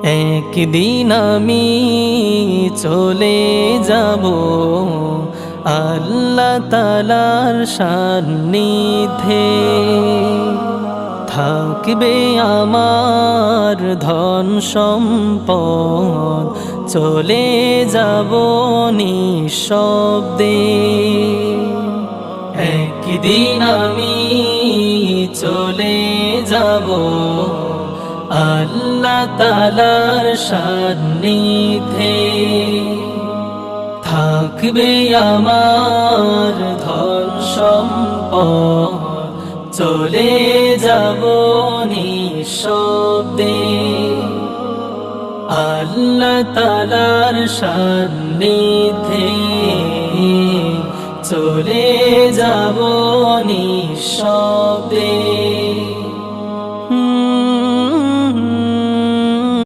একদিন আমি চলে যাব আল্লাহ তাআলার সান্নিধ্যে, থাকবে আমার ধন সম্পদ, চলে যাব নিঃশব্দে। একদিন আমি চলে যাব আল্লাহ তাআলার সান্নিধ্যে, থাকবে আমার ধন সম্পদ, চলে যাব নিঃশব্দে। আল্লাহ তাআলার সান্নিধ্যে চলে যাব নিঃশব্দে।